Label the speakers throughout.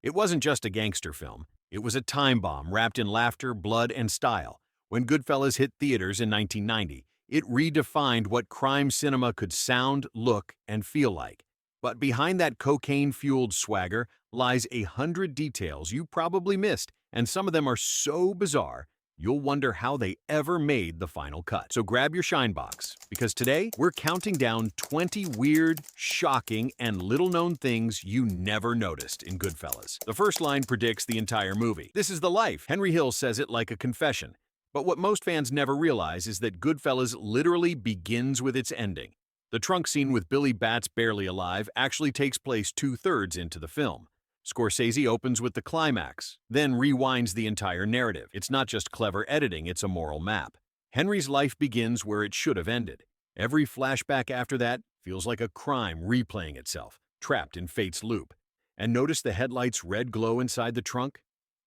Speaker 1: It wasn't just a gangster film. It was a time bomb wrapped in laughter, blood, and style. When Goodfellas hit theaters in 1990, it redefined what crime cinema could sound, look, and feel like. But behind that cocaine-fueled swagger lies 100 details you probably missed, and some of them are so bizarre, you'll wonder how they ever made the final cut. So grab your shine box, because today we're counting down 20 weird, shocking, and little-known things you never noticed in Goodfellas. The first line predicts the entire movie. This is the life. Henry Hill says it like a confession. But what most fans never realize is that Goodfellas literally begins with its ending. The trunk scene with Billy Batts barely alive actually takes place two-thirds into the film. Scorsese opens with the climax, then rewinds the entire narrative. It's not just clever editing, it's a moral map. Henry's life begins where it should have ended. Every flashback after that feels like a crime replaying itself, trapped in fate's loop. And notice the headlights' red glow inside the trunk?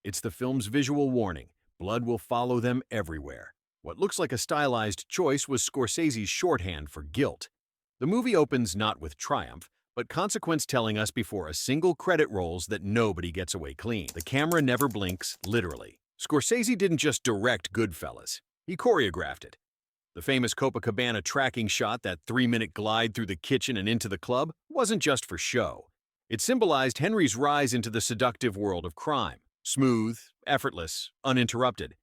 Speaker 1: It's the film's visual warning. Blood will follow them everywhere. What looks like a stylized choice was Scorsese's shorthand for guilt. The movie opens not with triumph, but consequence telling us before a single credit rolls that nobody gets away clean. The camera never blinks, literally. Scorsese didn't just direct Goodfellas, he choreographed it. The famous Copacabana tracking shot, that 3-minute glide through the kitchen and into the club, wasn't just for show. It symbolized Henry's rise into the seductive world of crime. Smooth, effortless, uninterrupted.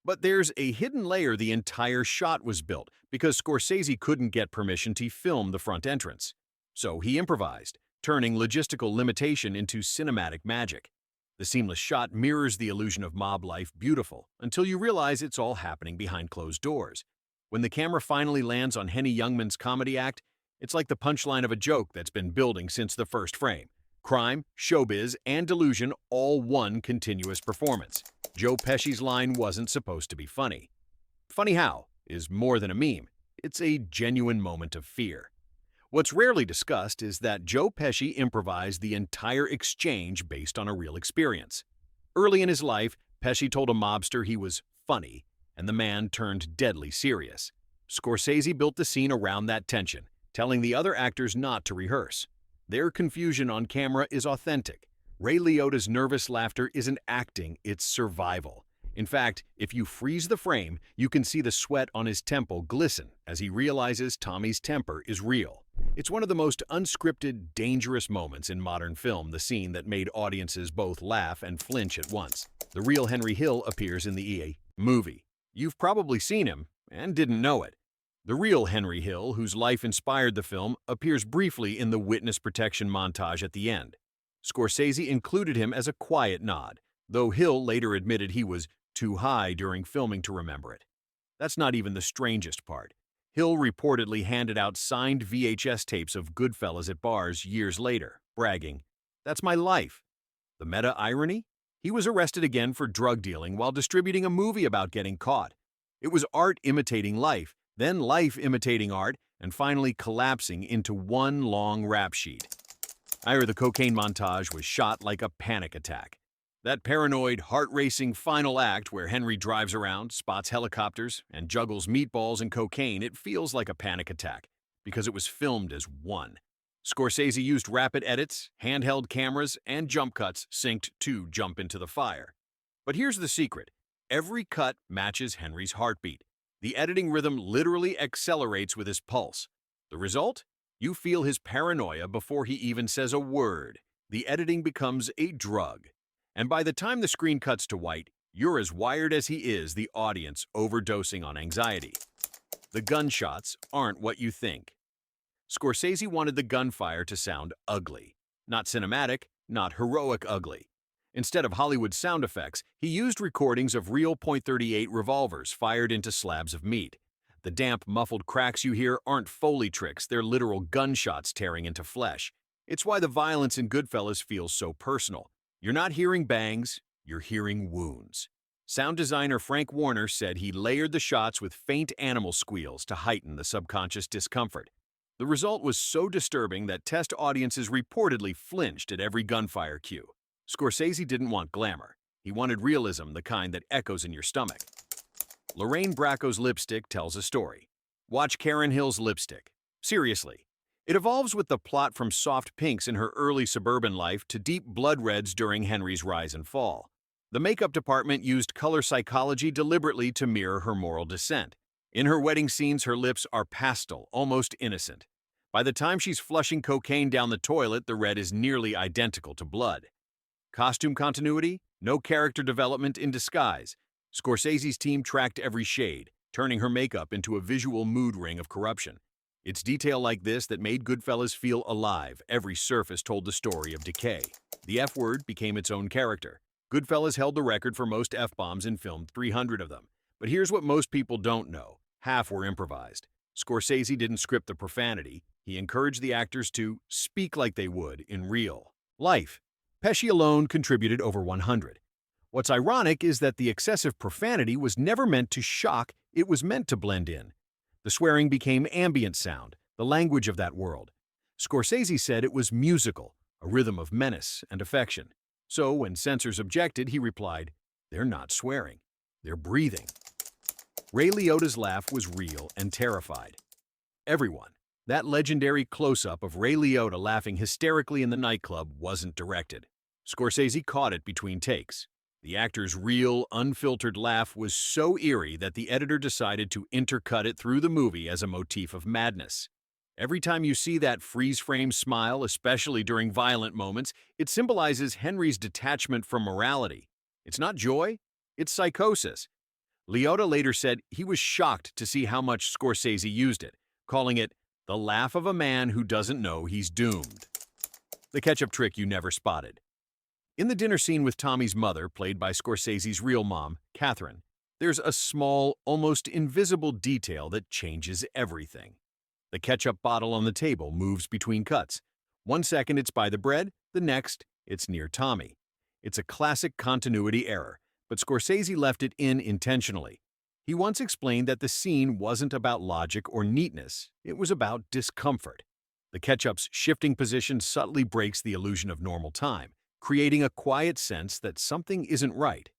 Speaker 1: But there's a hidden layer. The entire shot was built because Scorsese couldn't get permission to film the front entrance. So he improvised, turning logistical limitation into cinematic magic. The seamless shot mirrors the illusion of mob life, beautiful, until you realize it's all happening behind closed doors. When the camera finally lands on Henny Youngman's comedy act, it's like the punchline of a joke that's been building since the first frame. Crime, showbiz, and delusion, all one continuous performance. Joe Pesci's line wasn't supposed to be funny. Funny How is more than a meme. It's a genuine moment of fear. What's rarely discussed is that Joe Pesci improvised the entire exchange based on a real experience. Early in his life, Pesci told a mobster he was funny, and the man turned deadly serious. Scorsese built the scene around that tension, telling the other actors not to rehearse. Their confusion on camera is authentic. Ray Liotta's nervous laughter isn't acting, it's survival. In fact, if you freeze the frame, you can see the sweat on his temple glisten as he realizes Tommy's temper is real. It's one of the most unscripted, dangerous moments in modern film, the scene that made audiences both laugh and flinch at once. The real Henry Hill appears in the EA movie. You've probably seen him and didn't know it. The real Henry Hill, whose life inspired the film, appears briefly in the witness protection montage at the end. Scorsese included him as a quiet nod, though Hill later admitted he was too high during filming to remember it. That's not even the strangest part. Hill reportedly handed out signed VHS tapes of Goodfellas at bars years later, bragging, "That's my life." The meta-irony? He was arrested again for drug dealing while distributing a movie about getting caught. It was art imitating life, then life imitating art, and finally collapsing into one long rap sheet. I hear the cocaine montage was shot like a panic attack. That paranoid, heart-racing final act where Henry drives around, spots helicopters, and juggles meatballs and cocaine, it feels like a panic attack, because it was filmed as one. Scorsese used rapid edits, handheld cameras, and jump cuts synced to jump into the fire. But here's the secret. Every cut matches Henry's heartbeat. The editing rhythm literally accelerates with his pulse. The result? You feel his paranoia before he even says a word. The editing becomes a drug. And by the time the screen cuts to white, you're as wired as he is, the audience overdosing on anxiety. The gunshots aren't what you think. Scorsese wanted the gunfire to sound ugly. Not cinematic, not heroic ugly. Instead of Hollywood sound effects, he used recordings of real .38 revolvers fired into slabs of meat. The damp, muffled cracks you hear aren't Foley tricks, they're literal gunshots tearing into flesh. It's why the violence in Goodfellas feels so personal. You're not hearing bangs, you're hearing wounds. Sound designer Frank Warner said he layered the shots with faint animal squeals to heighten the subconscious discomfort. The result was so disturbing that test audiences reportedly flinched at every gunfire cue. Scorsese didn't want glamour. He wanted realism, the kind that echoes in your stomach. Lorraine Bracco's lipstick tells a story. Watch Karen Hill's lipstick. Seriously, It evolves with the plot from soft pinks in her early suburban life to deep blood reds during Henry's rise and fall. The makeup department used color psychology deliberately to mirror her moral descent. In her wedding scenes, her lips are pastel, almost innocent. By the time she's flushing cocaine down the toilet, the red is nearly identical to blood. Costume continuity? No character development in disguise. Scorsese's team tracked every shade, turning her makeup into a visual mood ring of corruption. It's detail like this that made Goodfellas feel alive. Every surface told the story of decay. The F word became its own character. Goodfellas held the record for most F-bombs and filmed 300 of them. But here's what most people don't know. Half were improvised. Scorsese didn't script the profanity. He encouraged the actors to speak like they would in real life. Pesci alone contributed over 100. What's ironic is that the excessive profanity was never meant to shock, it was meant to blend in. The swearing became ambient sound, the language of that world. Scorsese said it was musical, a rhythm of menace and affection. So when censors objected, he replied, "They're not swearing, they're breathing." Ray Liotta's laugh was real and terrified everyone. That legendary close-up of Ray Liotta laughing hysterically in the nightclub wasn't directed. Scorsese caught it between takes. The actor's real, unfiltered laugh was so eerie that the editor decided to intercut it through the movie as a motif of madness. Every time you see that freeze-frame smile, especially during violent moments, it symbolizes Henry's detachment from morality. It's not joy, it's psychosis. Liotta later said he was shocked to see how much Scorsese used it, calling it the laugh of a man who doesn't know he's doomed. The ketchup trick you never spotted. In the dinner scene with Tommy's mother, played by Scorsese's real mom, Catherine, there's a small, almost invisible detail that changes everything. The ketchup bottle on the table moves between cuts. 1 second it's by the bread, the next it's near Tommy. It's a classic continuity error, but Scorsese left it in intentionally. He once explained that the scene wasn't about logic or neatness, it was about discomfort. The ketchup's shifting position subtly breaks the illusion of normal time, creating a quiet sense that something isn't right.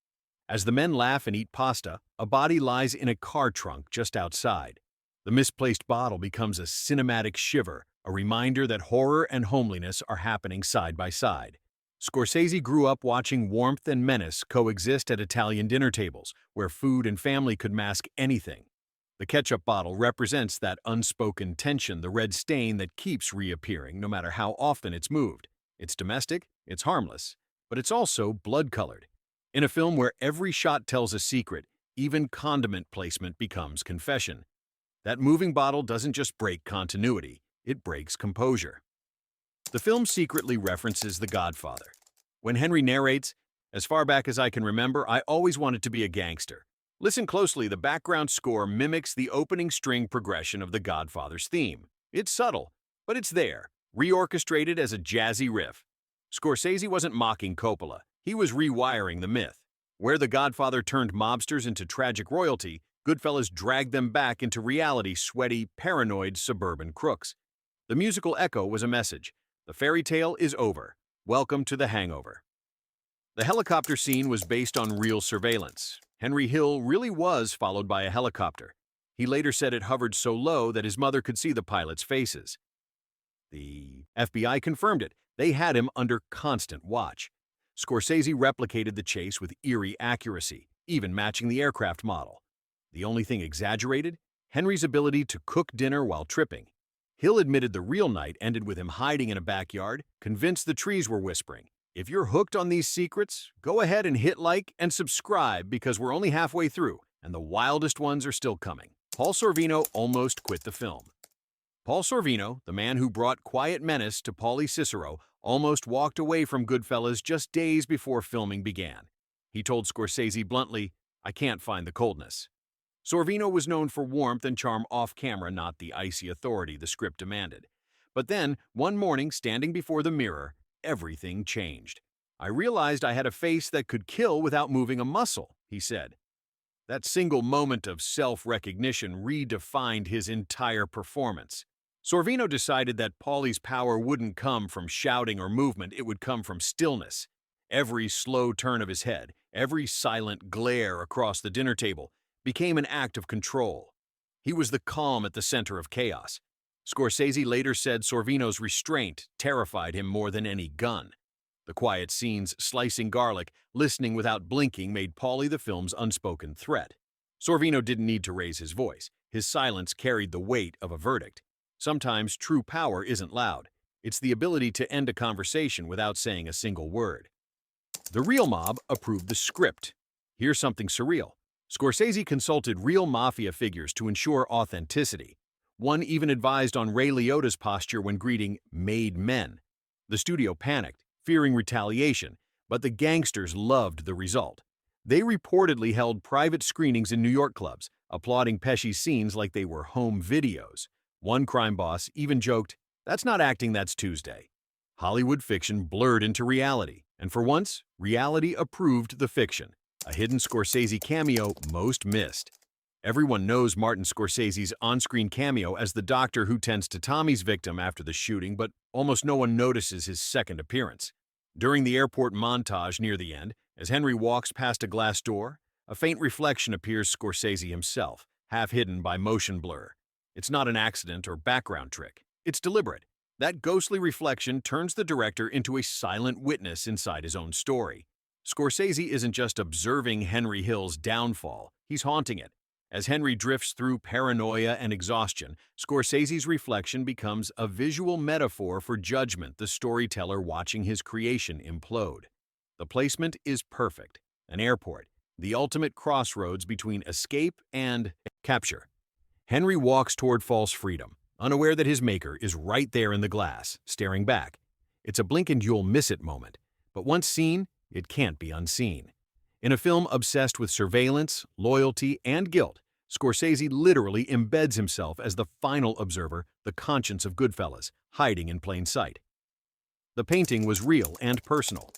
Speaker 1: As the men laugh and eat pasta, a body lies in a car trunk just outside. The misplaced bottle becomes a cinematic shiver, a reminder that horror and homeliness are happening side by side. Scorsese grew up watching warmth and menace coexist at Italian dinner tables, where food and family could mask anything. The ketchup bottle represents that unspoken tension, the red stain that keeps reappearing no matter how often it's moved. It's domestic, it's harmless, but it's also blood-colored. In a film where every shot tells a secret, even condiment placement becomes confession. That moving bottle doesn't just break continuity, it breaks composure. The film secretly references The Godfather. When Henry narrates, "As far back as I can remember, I always wanted to be a gangster." Listen closely, the background score mimics the opening string progression of The Godfather's theme. It's subtle, but it's there, reorchestrated as a jazzy riff. Scorsese wasn't mocking Coppola, he was rewiring the myth. Where The Godfather turned mobsters into tragic royalty, Goodfellas dragged them back into reality, sweaty, paranoid suburban crooks. The musical echo was a message. The fairy tale is over. Welcome to The Hangover. The helicopter scene was based on real surveillance. Henry Hill really was followed by a helicopter. He later said it hovered so low that his mother could see the pilots' faces. The FBI confirmed it. They had him under constant watch. Scorsese replicated the chase with eerie accuracy, even matching the aircraft model. The only thing exaggerated? Henry's ability to cook dinner while tripping. Hill admitted the real night ended with him hiding in a backyard, convinced the trees were whispering. If you're hooked on these secrets, go ahead and hit like and subscribe because we're only halfway through, and the wildest ones are still coming. Paul Sorvino almost quit the film. Paul Sorvino, the man who brought quiet menace to Paulie Cicero, almost walked away from Goodfellas just days before filming began. He told Scorsese bluntly, "I can't find the coldness." Sorvino was known for warmth and charm off-camera, not the icy authority the script demanded. But then, one morning, standing before the mirror, everything changed. "I realized I had a face that could kill without moving a muscle," he said. That single moment of self-recognition redefined his entire performance. Sorvino decided that Paulie's power wouldn't come from shouting or movement, it would come from stillness. Every slow turn of his head, every silent glare across the dinner table, became an act of control. He was the calm at the center of chaos. Scorsese later said Sorvino's restraint terrified him more than any gun. The quiet scenes slicing garlic, listening without blinking made Pauly the film's unspoken threat. Sorvino didn't need to raise his voice. His silence carried the weight of a verdict. Sometimes true power isn't loud. It's the ability to end a conversation without saying a single word. The real mob approved the script. Here's something surreal. Scorsese consulted real mafia figures to ensure authenticity. One even advised on Ray Liotta's posture when greeting made men. The studio panicked, fearing retaliation, but the gangsters loved the result. They reportedly held private screenings in New York clubs, applauding Pesci's scenes like they were home videos. One crime boss even joked, "That's not acting, that's Tuesday." Hollywood fiction blurred into reality, and for once, reality approved the fiction. A hidden Scorsese cameo most missed. Everyone knows Martin Scorsese's on-screen cameo as the doctor who tends to Tommy's victim after the shooting, but almost no one notices his second appearance. During the airport montage near the end, as Henry walks past a glass door, a faint reflection appears Scorsese himself, half hidden by motion blur. It's not an accident or background trick. It's deliberate. That ghostly reflection turns the director into a silent witness inside his own story. Scorsese isn't just observing Henry Hill's downfall, he's haunting it. As Henry drifts through paranoia and exhaustion, Scorsese's reflection becomes a visual metaphor for judgment, the storyteller watching his creation implode. The placement is perfect. An airport, the ultimate crossroads between escape and capture. Henry walks toward false freedom, unaware that his maker is right there in the glass, staring back. It's a blink and you'll miss it moment, but once seen, it can't be unseen. In a film obsessed with surveillance, loyalty, and guilt, Scorsese literally embeds himself as the final observer, the conscience of Goodfellas, hiding in plain sight. The painting was real and personal.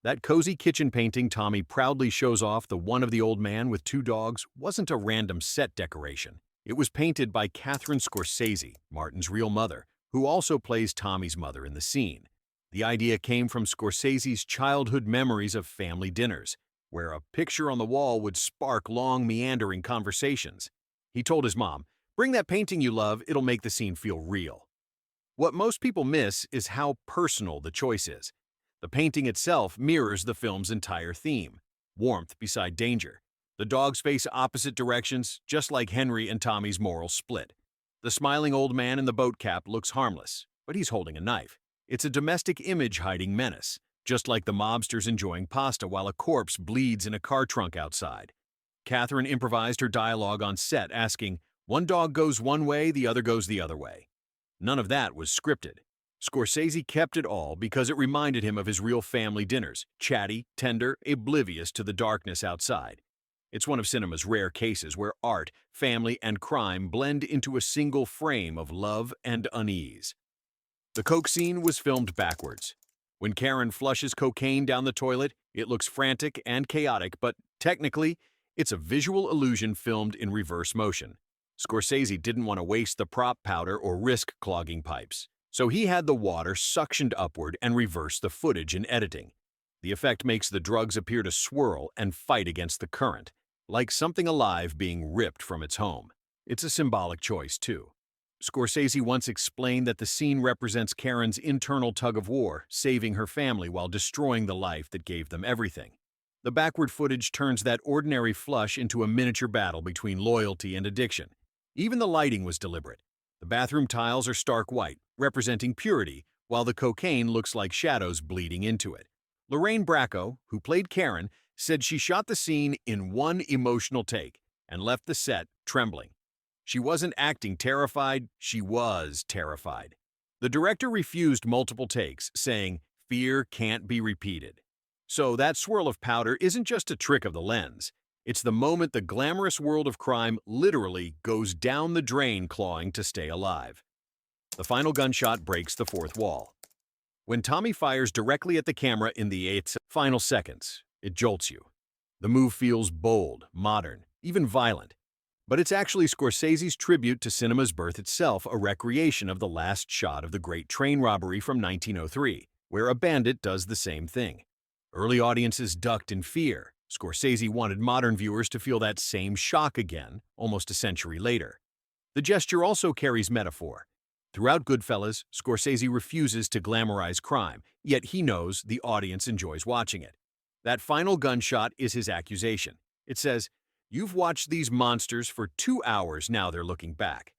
Speaker 1: That cozy kitchen painting Tommy proudly shows off, the one of the old man with two dogs, wasn't a random set decoration. It was painted by Catherine Scorsese, Martin's real mother, who also plays Tommy's mother in the scene. The idea came from Scorsese's childhood memories of family dinners, where a picture on the wall would spark long, meandering conversations. He told his mom, "Bring that painting you love, it'll make the scene feel real." What most people miss is how personal the choice is. The painting itself mirrors the film's entire theme: warmth beside danger. The dogs face opposite directions, just like Henry and Tommy's moral split. The smiling old man in the boat cap looks harmless, but he's holding a knife. It's a domestic image hiding menace, just like the mobsters enjoying pasta while a corpse bleeds in a car trunk outside. Catherine improvised her dialogue on set, asking, "One dog goes one way, the other goes the other way." None of that was scripted. Scorsese kept it all because it reminded him of his real family dinners, chatty, tender, oblivious to the darkness outside. It's one of cinema's rare cases where art, family, and crime blend into a single frame of love and unease. The Coke scene was filmed backwards. When Karen flushes cocaine down the toilet, it looks frantic and chaotic, but technically, it's a visual illusion filmed in reverse motion. Scorsese didn't want to waste the prop powder or risk clogging pipes, so he had the water suctioned upward and reversed the footage in editing. The effect makes the drugs appear to swirl and fight against the current, like something alive being ripped from its home. It's a symbolic choice, too. Scorsese once explained that the scene represents Karen's internal tug-of-war, saving her family while destroying the life that gave them everything. The backward footage turns that ordinary flush into a miniature battle between loyalty and addiction. Even the lighting was deliberate. The bathroom tiles are stark white, representing purity, while the cocaine looks like shadows bleeding into it. Lorraine Bracco, who played Karen, said she shot the scene in one emotional take and left the set trembling. She wasn't acting terrified, she was terrified. The director refused multiple takes, saying, "Fear can't be repeated." So that swirl of powder isn't just a trick of the lens. It's the moment the glamorous world of crime literally goes down the drain, clawing to stay alive. The final gunshot breaks the fourth wall. When Tommy fires directly at the camera in the 8 final seconds, it jolts you. The move feels bold, modern, even violent. But it's actually Scorsese's tribute to cinema's birth itself, a recreation of the last shot of the great train robbery from 1903, where a bandit does the same thing. Early audiences ducked in fear. Scorsese wanted modern viewers to feel that same shock again, almost a century later. The gesture also carries metaphor. Throughout Goodfellas, Scorsese refuses to glamorize crime, yet he knows the audience enjoys watching it. That final gunshot is his accusation. It says, "You've watched these monsters for 2 hours, now they're looking back."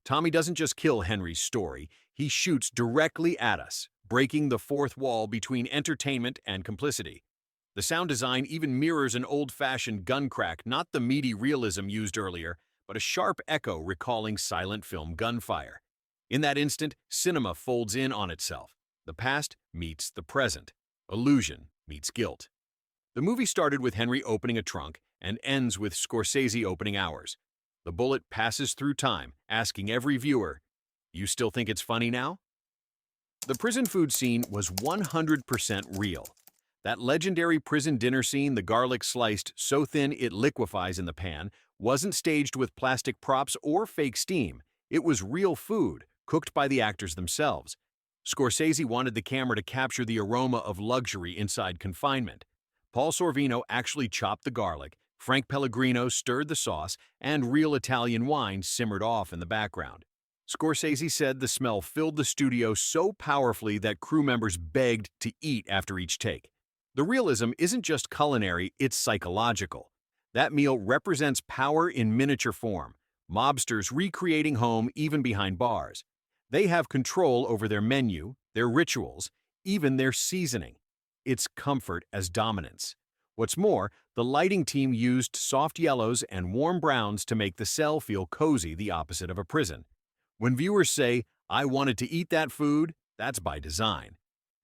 Speaker 1: Tommy doesn't just kill Henry's story, he shoots directly at us, breaking the fourth wall between entertainment and complicity. The sound design even mirrors an old-fashioned gun crack, not the meaty realism used earlier, but a sharp echo recalling silent film gunfire. In that instant, cinema folds in on itself. The past meets the present. Illusion meets guilt. The movie started with Henry opening a trunk and ends with Scorsese opening ours. The bullet passes through time, asking every viewer, "You still think it's funny now?" The prison food scene was 100% real. That legendary prison dinner scene, the garlic sliced so thin it liquefies in the pan, wasn't staged with plastic props or fake steam. It was real food, cooked by the actors themselves. Scorsese wanted the camera to capture the aroma of luxury inside confinement. Paul Sorvino actually chopped the garlic, Frank Pellegrino stirred the sauce, and real Italian wine simmered off in the background. Scorsese said the smell filled the studio so powerfully that crew members begged to eat after each take. The realism isn't just culinary, it's psychological. That meal represents power in miniature form, mobsters recreating home even behind bars. They have control over their menu, their rituals, even their seasoning. It's comfort as dominance. What's more, the lighting team used soft yellows and warm browns to make the cell feel cozy, the opposite of a prison. When viewers say, "I wanted to eat that food," that's by design.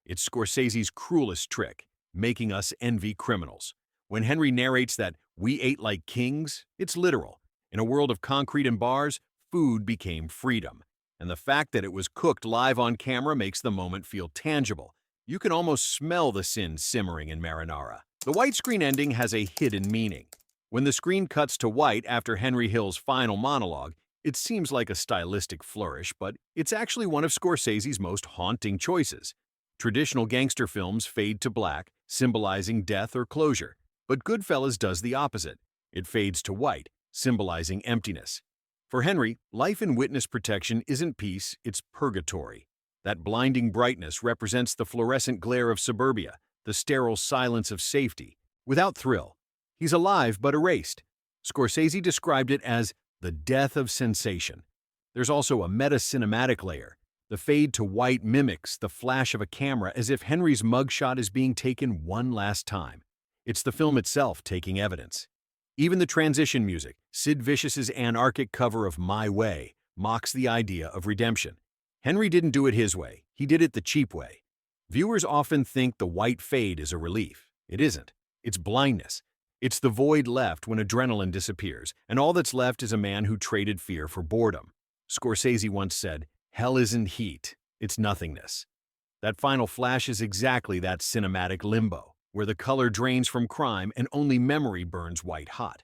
Speaker 1: It's Scorsese's cruelest trick, making us envy criminals. When Henry narrates that "we ate like kings," it's literal. In a world of concrete and bars, food became freedom. And the fact that it was cooked live on camera makes the moment feel tangible. You can almost smell the sin simmering in marinara. The white screen ending has a hidden meaning. When the screen cuts to white after Henry Hill's final monologue, it seems like a stylistic flourish, but it's actually one of Scorsese's most haunting choices. Traditional gangster films fade to black, symbolizing death or closure. But Goodfellas does the opposite. It fades to white, symbolizing emptiness. For Henry, life in witness protection isn't peace, it's purgatory. That blinding brightness represents the fluorescent glare of suburbia, the sterile silence of safety, without thrill. He's alive but erased. Scorsese described it as the death of sensation. There's also a meta-cinematic layer. The fade to white mimics the flash of a camera as if Henry's mugshot is being taken one last time. It's the film itself taking evidence. Even the transition music, Sid Vicious's anarchic cover of My Way, mocks the idea of redemption. Henry didn't do it his way, he did it the cheap way. Viewers often think the white fade is a relief. It isn't. It's blindness. It's the void left when adrenaline disappears, and all that's left is a man who traded fear for boredom. Scorsese once said, "Hell isn't heat, it's nothingness." That final flash is exactly that cinematic limbo, where the color drains from crime and only memory burns white hot.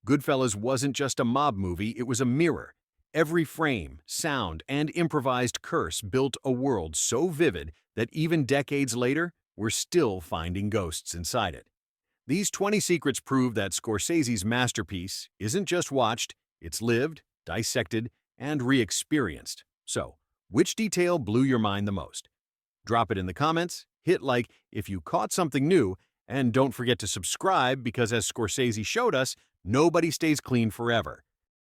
Speaker 1: Goodfellas wasn't just a mob movie, it was a mirror. Every frame, sound, and improvised curse built a world so vivid that even decades later, we're still finding ghosts inside it. These 20 secrets prove that Scorsese's masterpiece isn't just watched, it's lived, dissected, and re-experienced. So, which detail blew your mind the most? Drop it in the comments, hit like if you caught something new, and don't forget to subscribe because as Scorsese showed us, nobody stays clean forever.